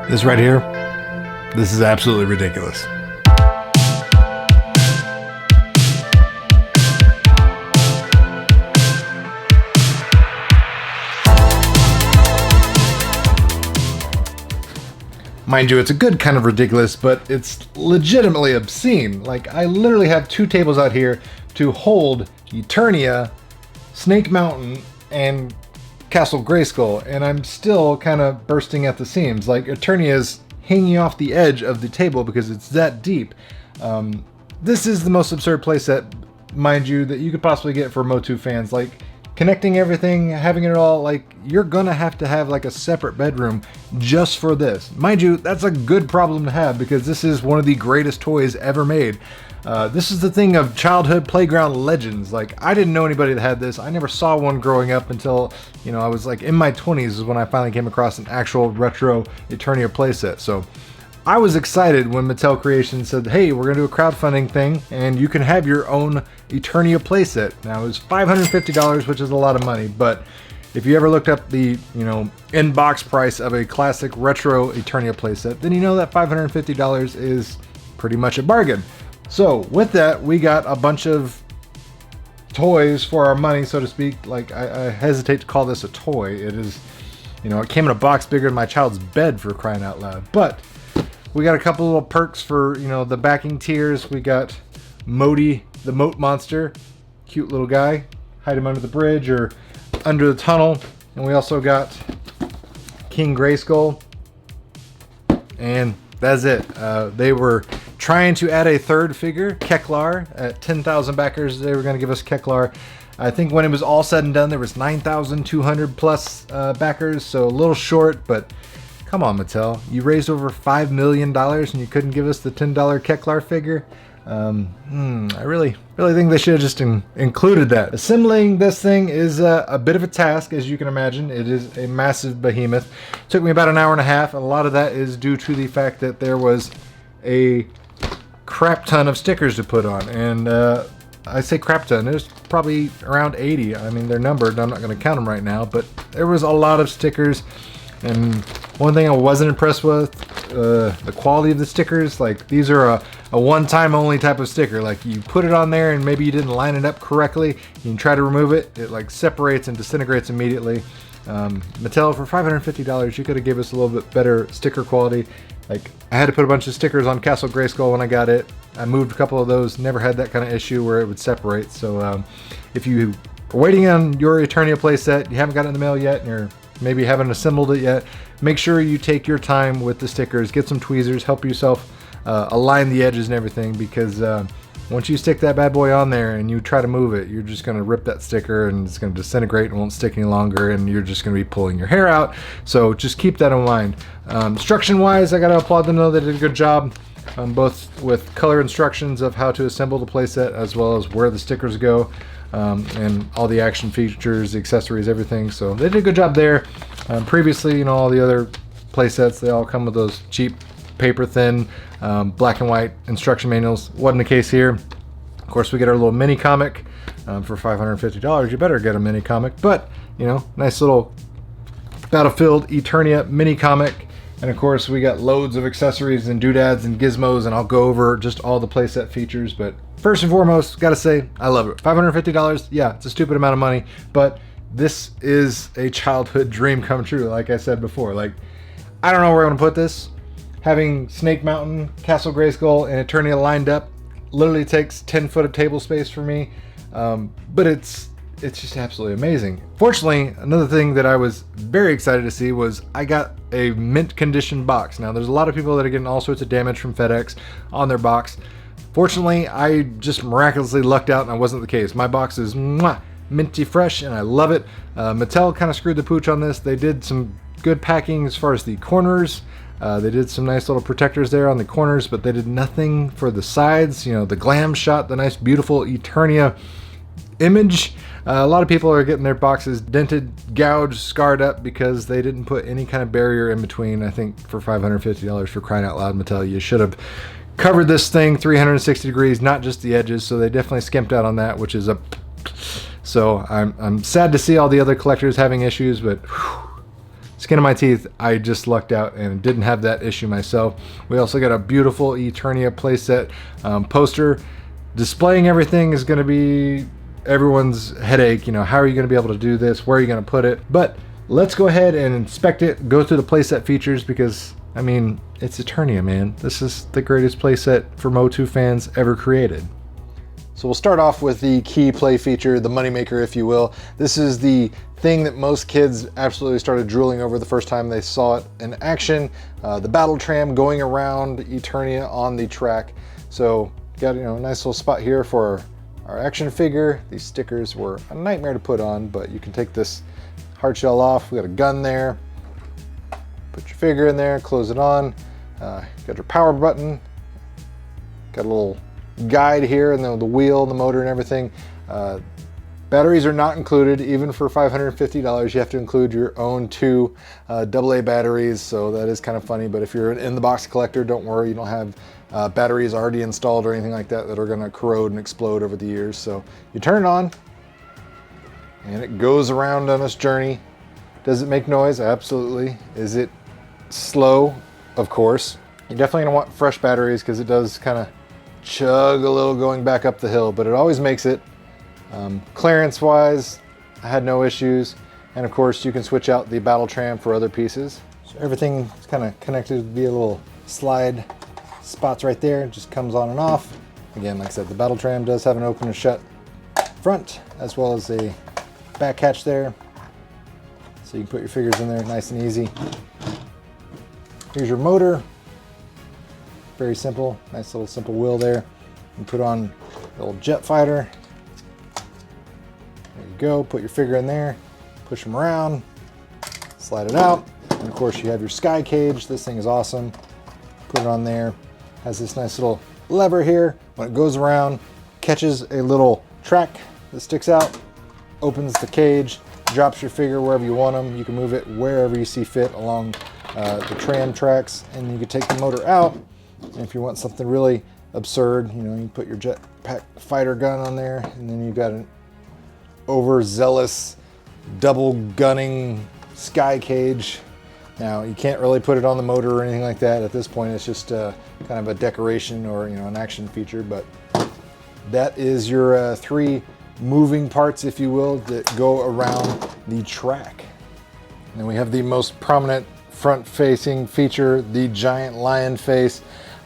This right here, this is absolutely ridiculous. Mind you, it's a good kind of ridiculous, but it's legitimately obscene. Like, I literally have two tables out here to hold Eternia, Snake Mountain, and Castle Grayskull, and I'm still kind of bursting at the seams. Like, Eternia is hanging off the edge of the table because it's that deep. This is the most absurd playset, mind you, that you could possibly get for MOTU fans. Like, connecting everything, having it all, like, you're gonna have to have like a separate bedroom just for this. Mind you, that's a good problem to have because this is one of the greatest toys ever made. This is the thing of childhood playground legends. Like, I didn't know anybody that had this. I never saw one growing up until, you know, I was like in my 20s is when I finally came across an actual retro Eternia playset. So I was excited when Mattel Creations said, hey, we're gonna do a crowdfunding thing and you can have your own Eternia playset. Now, it was $550, which is a lot of money, but if you ever looked up the, you know, in-box price of a classic retro Eternia playset, then you know that $550 is pretty much a bargain. So with that, we got a bunch of toys for our money, so to speak. Like, I hesitate to call this a toy. It is, you know, it came in a box bigger than my child's bed, for crying out loud. But we got a couple little perks for, you know, the backing tiers. We got Modi, the Moat Monster, cute little guy. Hide him under the bridge or under the tunnel. And we also got King Grayskull. And that's it. They were trying to add a third figure, Keklar. At 10,000 backers, they were going to give us Keklar. I think when it was all said and done, there was 9,200 plus backers, so a little short, but come on, Mattel. You raised over $5 million and you couldn't give us the $10 Keklar figure? I really think they should have just included that. Assembling this thing is a bit of a task, as you can imagine. It is a massive behemoth. It took me about an hour and a half, and a lot of that is due to the fact that there was a crap ton of stickers to put on. And I say crap ton, there's probably around 80. I mean, they're numbered, I'm not going to count them right now, but there was a lot of stickers. And one thing I wasn't impressed with, the quality of the stickers. Like, these are a one-time only type of sticker. Like, you put it on there and maybe you didn't line it up correctly, you can try to remove it, it like separates and disintegrates immediately. Mattel, for $550, you could have gave us a little bit better sticker quality. Like, I had to put a bunch of stickers on Castle Grayskull when I got it. I moved a couple of those, never had that kind of issue where it would separate. So if you are waiting on your Eternia playset, you haven't got it in the mail yet, and you're maybe haven't assembled it yet, make sure you take your time with the stickers, get some tweezers, help yourself align the edges and everything, because once you stick that bad boy on there and you try to move it, you're just going to rip that sticker and it's going to disintegrate and won't stick any longer, and you're just going to be pulling your hair out. So just keep that in mind. Instruction wise, I got to applaud them though. They did a good job, both with color instructions of how to assemble the playset as well as where the stickers go. And all the action features, accessories, everything. So they did a good job there. Previously, you know, all the other playsets, they all come with those cheap, paper thin, black and white instruction manuals. Wasn't the case here. Of course, we get our little mini comic for $550. You better get a mini comic, but you know, nice little Battlefield Eternia mini comic. And of course, we got loads of accessories and doodads and gizmos, and I'll go over just all the playset features. But first and foremost, gotta say, I love it. $550, yeah, it's a stupid amount of money, but this is a childhood dream come true, like I said before. Like, I don't know where I'm gonna put this. Having Snake Mountain, Castle Grayskull, and Eternia lined up literally takes 10 foot of table space for me, but it's just absolutely amazing. Fortunately, another thing that I was very excited to see was I got a mint condition box. Now, there's a lot of people that are getting all sorts of damage from FedEx on their box. Fortunately, I just miraculously lucked out and I wasn't the case. My box is minty fresh and I love it. Mattel kind of screwed the pooch on this. They did some good packing as far as the corners. They did some nice little protectors there on the corners, but they did nothing for the sides. You know, the glam shot, the nice beautiful Eternia image. A lot of people are getting their boxes dented, gouged, scarred up because they didn't put any kind of barrier in between. I think for $550, for crying out loud, Mattel, you should have covered this thing 360 degrees, not just the edges. So they definitely skimped out on that, which is a... So I'm sad to see all the other collectors having issues, but whew, Skin of my teeth, I just lucked out and didn't have that issue myself. We also got a beautiful Eternia Playset poster. Displaying everything is going to be everyone's headache. You know, how are you going to be able to do this? Where are you going to put it? But let's go ahead and inspect it, go through the playset features, because I mean, it's Eternia, man. This is the greatest playset for MOTU fans ever created. So we'll start off with the key play feature, the moneymaker, if you will. This is the thing that most kids absolutely started drooling over the first time they saw it in action. The battle tram going around Eternia on the track. So got, you know, a nice little spot here for our action figure. These stickers were a nightmare to put on, but you can take this hard shell off. We got a gun there. Put your figure in there, close it on. Got your power button. Got a little guide here, and then the wheel and the motor and everything. Batteries are not included. Even for $550, you have to include your own 2 AA batteries, so that is kind of funny. But if you're an in-the-box collector, don't worry, you don't have batteries already installed or anything like that that are going to corrode and explode over the years. So you turn it on, and it goes around on this journey. Does it make noise? Absolutely. Is it slow? Of course. You're definitely going to want fresh batteries, because it does kind of chug a little going back up the hill, but it always makes it. Clearance wise, I had no issues. And of course, you can switch out the battle tram for other pieces. So everything is kind of connected via little slide spots right there. It just comes on and off. Again, like I said, the battle tram does have an open and shut front, as well as a back hatch there. So you can put your figures in there nice and easy. Here's your motor. Very simple, nice little simple wheel there. You put on the old jet fighter. There you go, put your figure in there, push them around, slide it out. And of course you have your sky cage. This thing is awesome. Put it on there. Has this nice little lever here. When it goes around, catches a little track that sticks out, opens the cage, drops your figure wherever you want them. You can move it wherever you see fit along the tram tracks, and you can take the motor out. And if you want something really absurd, you know, you put your Jetpack Fighter gun on there, and then you've got an overzealous double gunning sky cage. Now, you can't really put it on the motor or anything like that at this point. It's just kind of a decoration or, you know, an action feature. But that is your 3 moving parts, if you will, that go around the track. And then we have the most prominent front-facing feature, the giant lion face.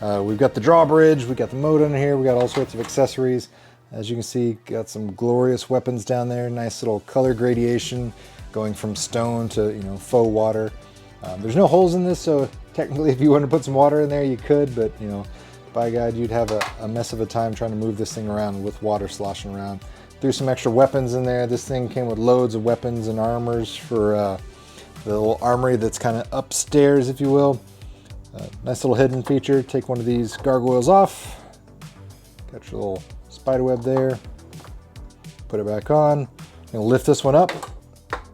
We've got the drawbridge, we got the moat in here, we got all sorts of accessories. As you can see, got some glorious weapons down there. Nice little color gradation going from stone to, you know, faux water. There's no holes in this, so technically if you want to put some water in there, you could, but, you know, by God, you'd have a mess of a time trying to move this thing around with water sloshing around. Threw some extra weapons in there. This thing came with loads of weapons and armors for the little armory that's kind of upstairs, if you will. Nice little hidden feature. Take one of these gargoyles off. Got your little spider web there. Put it back on. You're gonna lift this one up.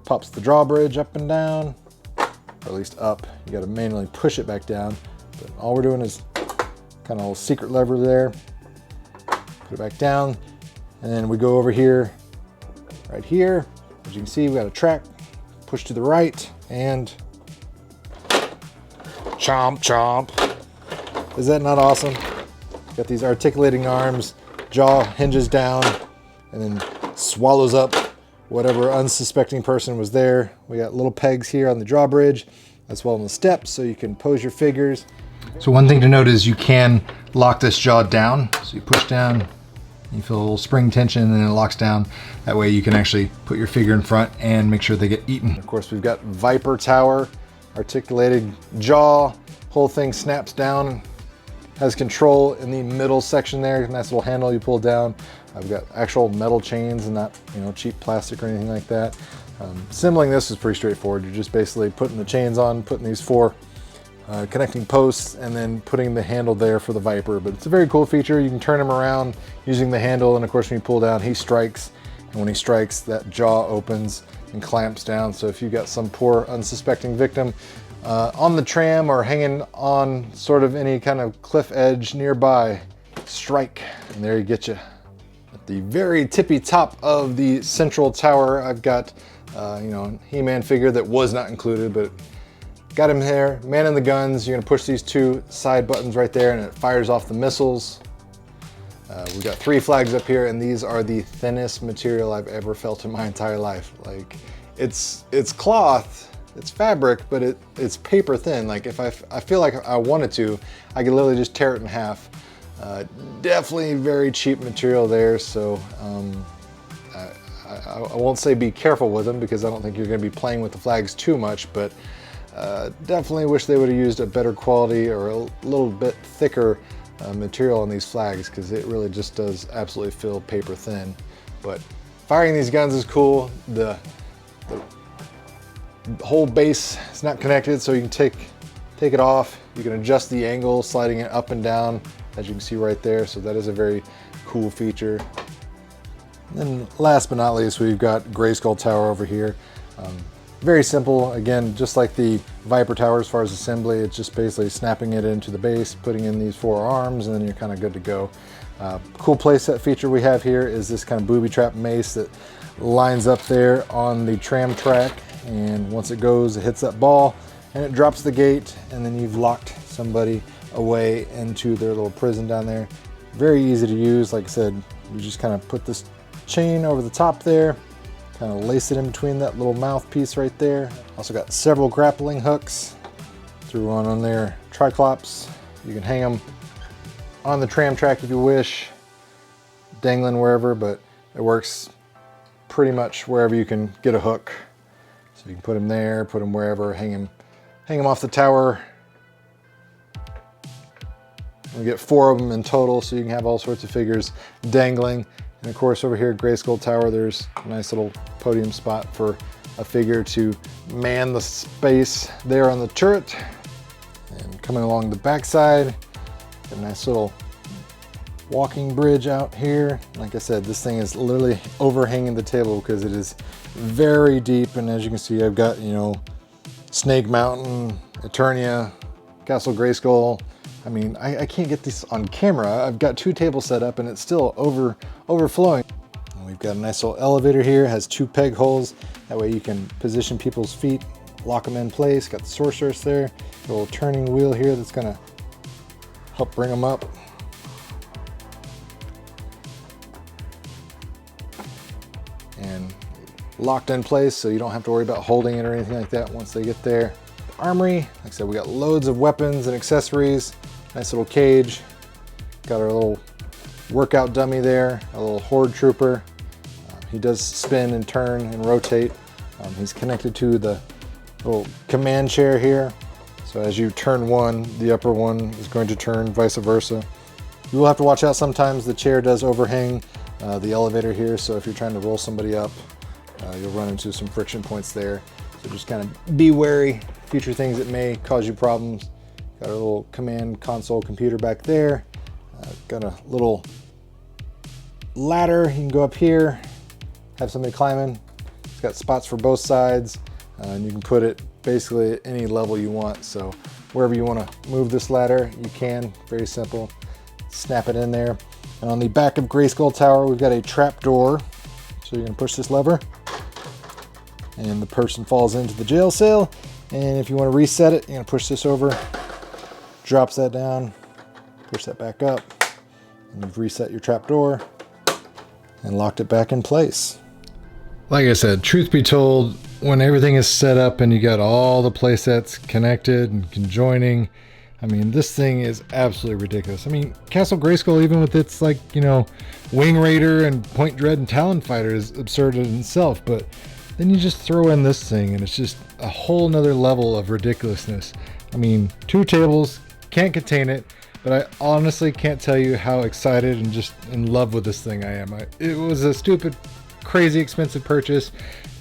Pops the drawbridge up and down, or at least up. You got to manually push it back down. But all we're doing is kind of a little secret lever there. Put it back down, and then we go over here, right here. As you can see, we got a track. Push to the right, and chomp, chomp. Is that not awesome? Got these articulating arms, jaw hinges down, and then swallows up whatever unsuspecting person was there. We got little pegs here on the drawbridge, as well on the steps, so you can pose your figures. So one thing to note is you can lock this jaw down. So you push down, you feel a little spring tension, and then it locks down. That way you can actually put your figure in front and make sure they get eaten. Of course, we've got Viper Tower, articulated jaw, whole thing snaps down, has control in the middle section there. Nice little handle you pull down. I've got actual metal chains and not, you know, cheap plastic or anything like that. Assembling this is pretty straightforward. You're just basically putting the chains on, putting these 4 connecting posts, and then putting the handle there for the Viper. But it's a very cool feature. You can turn him around using the handle, and of course when you pull down, he strikes, and when he strikes, that jaw opens and clamps down. So if you've got some poor unsuspecting victim on the tram or hanging on sort of any kind of cliff edge nearby, strike, and there you get you. At the very tippy top of the central tower, I've got you know, He-Man figure that was not included, but got him there. Man in the guns. You're gonna push these 2 side buttons right there and it fires off the missiles. We've got 3 flags up here, and these are the thinnest material I've ever felt in my entire life. Like, it's cloth, it's fabric, but it's paper thin. Like, if I feel like I wanted to, I could literally just tear it in half. Definitely very cheap material there, so I won't say be careful with them, because I don't think you're going to be playing with the flags too much, but definitely wish they would have used a better quality or a little bit thicker material on these flags, because it really just does absolutely feel paper thin. But firing these guns is cool. The whole base is not connected, so you can take it off. You can adjust the angle, sliding it up and down, as you can see right there. So that is a very cool feature. And then last but not least, we've got Grayskull Tower over here. Very simple, again, just like the Viper Tower as far as assembly. It's just basically snapping it into the base, putting in these 4 arms, and then you're kind of good to go. Cool playset feature we have here is this kind of booby trap mace that lines up there on the tram track, and once it goes, it hits that ball and it drops the gate, and then you've locked somebody away into their little prison down there. Very easy to use. Like I said, you just kind of put this chain over the top there, kind of lace it in between that little mouthpiece right there. Also got several grappling hooks. Threw one on there, triclops. You can hang them on the tram track if you wish, dangling wherever, but it works pretty much wherever you can get a hook. So you can put them there, put them wherever, hang them off the tower. We get 4 of them in total, so you can have all sorts of figures dangling. And of course, over here at Grayskull Tower, there's a nice little podium spot for a figure to man the space there on the turret. And coming along the backside, got a nice little walking bridge out here. Like I said, this thing is literally overhanging the table because it is very deep. And as you can see, I've got, you know, Snake Mountain, Eternia, Castle Grayskull. I mean, I can't get this on camera. I've got 2 tables set up and it's still overflowing. And we've got a nice little elevator here. It has 2 peg holes. That way you can position people's feet, lock them in place. Got the sorceress there. A little turning wheel here that's gonna help bring them up. And locked in place, so you don't have to worry about holding it or anything like that once they get there. Armory, like I said, we got loads of weapons and accessories. Nice little cage. Got our little workout dummy there, a little horde trooper. He does spin and turn and rotate. He's connected to the little command chair here. So as you turn one, the upper one is going to turn, vice versa. You will have to watch out sometimes. The chair does overhang the elevator here, so if you're trying to roll somebody up, you'll run into some friction points there. So just kind of be wary. Future things that may cause you problems. Got a little command console computer back there. Got a little ladder. You can go up here, have somebody climbing. It's got spots for both sides, and you can put it basically at any level you want. So wherever you want to move this ladder, you can. Very simple. Snap it in there. And on the back of Grayskull Tower, we've got a trap door. So you're going to push this lever, and the person falls into the jail cell. And if you want to reset it, you're going to push this over, drops that down, push that back up, and you've reset your trap door and locked it back in place. Like I said, truth be told, when everything is set up and you got all the play sets connected and conjoining, I mean, this thing is absolutely ridiculous. I mean, Castle Grayskull, even with its, like, you know, Wing Raider and Point Dread and Talon Fighter, is absurd in itself, but then you just throw in this thing and it's just a whole nother level of ridiculousness. I mean, 2 tables, can't contain it, but I honestly can't tell you how excited and just in love with this thing I am. It was a stupid, crazy expensive purchase,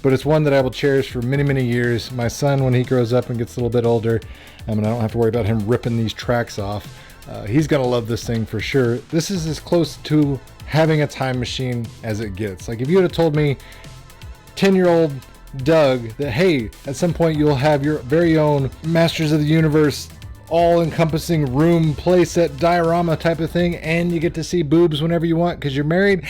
but it's one that I will cherish for many, many years. My son, when he grows up and gets a little bit older, and I don't have to worry about him ripping these tracks off, he's gonna love this thing for sure. This is as close to having a time machine as it gets. Like, if you would have told me 10-year-old Doug that, hey, at some point you'll have your very own Masters of the Universe all-encompassing room playset diorama type of thing, and you get to see boobs whenever you want because you're married,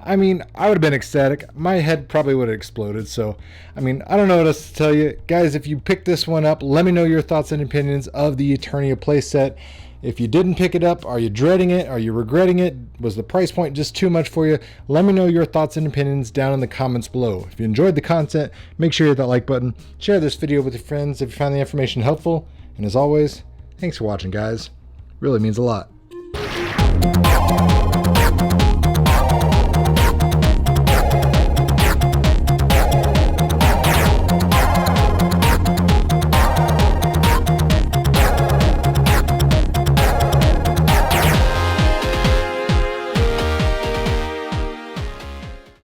I mean, I would have been ecstatic. My head probably would have exploded. So, I mean, I don't know what else to tell you. Guys, if you picked this one up, let me know your thoughts and opinions of the Eternia playset. If you didn't pick it up, are you dreading it? Are you regretting it? Was the price point just too much for you? Let me know your thoughts and opinions down in the comments below. If you enjoyed the content, make sure you hit that like button. Share this video with your friends if you found the information helpful. And as always, thanks for watching, guys. Really means a lot.